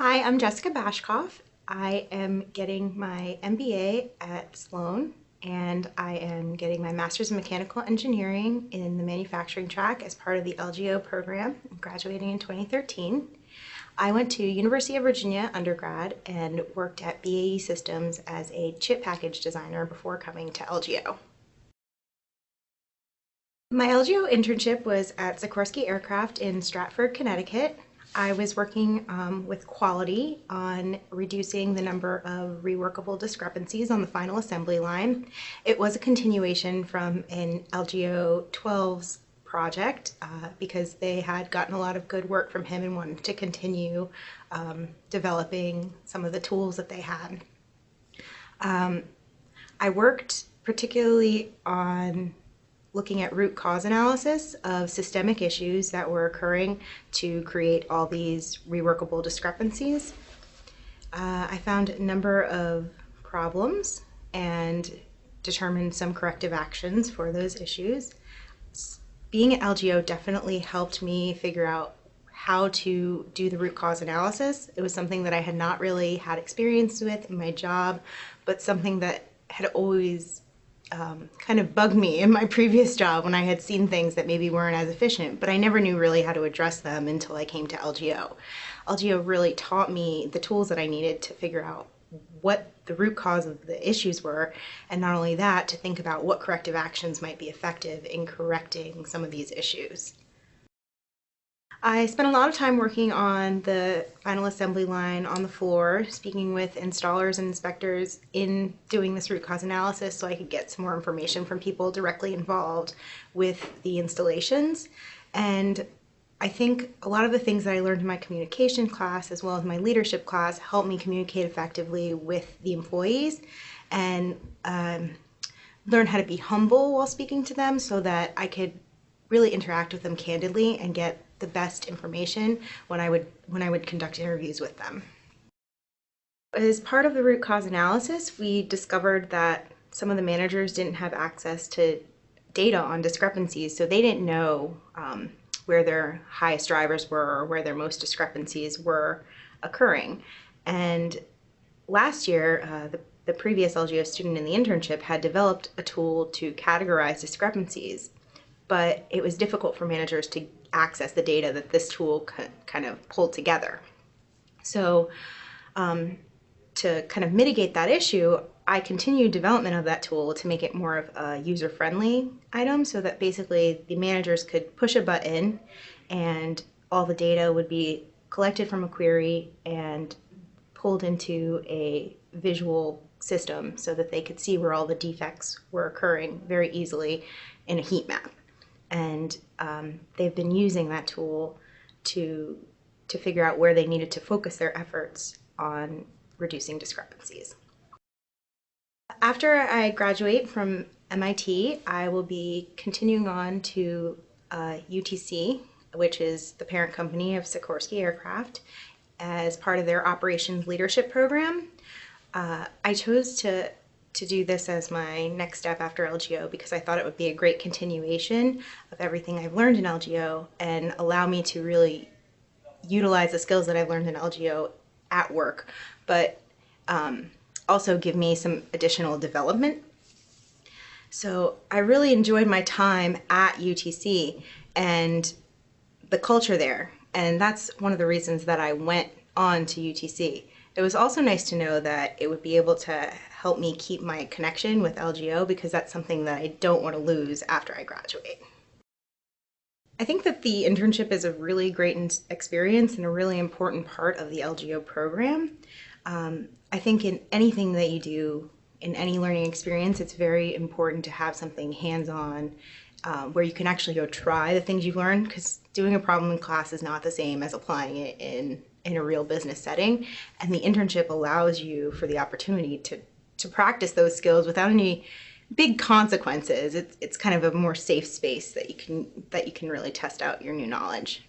Hi, I'm Jessica Bashkoff. I am getting my MBA at Sloan, and I am getting my Master's in Mechanical Engineering in the manufacturing track as part of the LGO program. I'm graduating in 2013. I went to University of Virginia undergrad and worked at BAE Systems as a chip package designer before coming to LGO. My LGO internship was at Sikorsky Aircraft in Stratford, Connecticut. I was working with quality on reducing the number of reworkable discrepancies on the final assembly line. It was a continuation from an LGO 12's project because they had gotten a lot of good work from him and wanted to continue developing some of the tools that they had. I worked particularly on looking at root cause analysis of systemic issues that were occurring to create all these reworkable discrepancies. I found a number of problems and determined some corrective actions for those issues. Being at LGO definitely helped me figure out how to do the root cause analysis. It was something that I had not really had experience with in my job, but something that had always kind of bugged me in my previous job when I had seen things that maybe weren't as efficient, but I never knew really how to address them until I came to LGO. LGO really taught me the tools that I needed to figure out what the root cause of the issues were, and not only that, to think about what corrective actions might be effective in correcting some of these issues. I spent a lot of time working on the final assembly line on the floor, speaking with installers and inspectors in doing this root cause analysis so I could get some more information from people directly involved with the installations. And I think a lot of the things that I learned in my communication class as well as my leadership class helped me communicate effectively with the employees and learn how to be humble while speaking to them so that I could really interact with them candidly and get the best information when I would conduct interviews with them. As part of the root cause analysis, we discovered that some of the managers didn't have access to data on discrepancies, so they didn't know where their highest drivers were or where their most discrepancies were occurring. And last year, the previous LGO student in the internship had developed a tool to categorize discrepancies, but it was difficult for managers to access the data that this tool kind of pulled together. So to kind of mitigate that issue, I continued development of that tool to make it more of a user-friendly item so that basically the managers could push a button and all the data would be collected from a query and pulled into a visual system so that they could see where all the defects were occurring very easily in a heat map. And they've been using that tool to figure out where they needed to focus their efforts on reducing discrepancies. After I graduate from MIT, I will be continuing on to UTC, which is the parent company of Sikorsky Aircraft, as part of their operations leadership program. I chose to do this as my next step after LGO because I thought it would be a great continuation of everything I've learned in LGO and allow me to really utilize the skills that I've learned in LGO at work, but also give me some additional development. So I really enjoyed my time at UTC and the culture there, and that's one of the reasons that I went on to UTC. It was also nice to know that it would be able to help me keep my connection with LGO because that's something that I don't want to lose after I graduate. I think that the internship is a really great experience and a really important part of the LGO program. I think in anything that you do, in any learning experience, it's very important to have something hands-on where you can actually go try the things you've learned, because doing a problem in class is not the same as applying it in a real business setting. And the internship allows you for the opportunity to practice those skills without any big consequences. It's kind of a more safe space that you can really test out your new knowledge.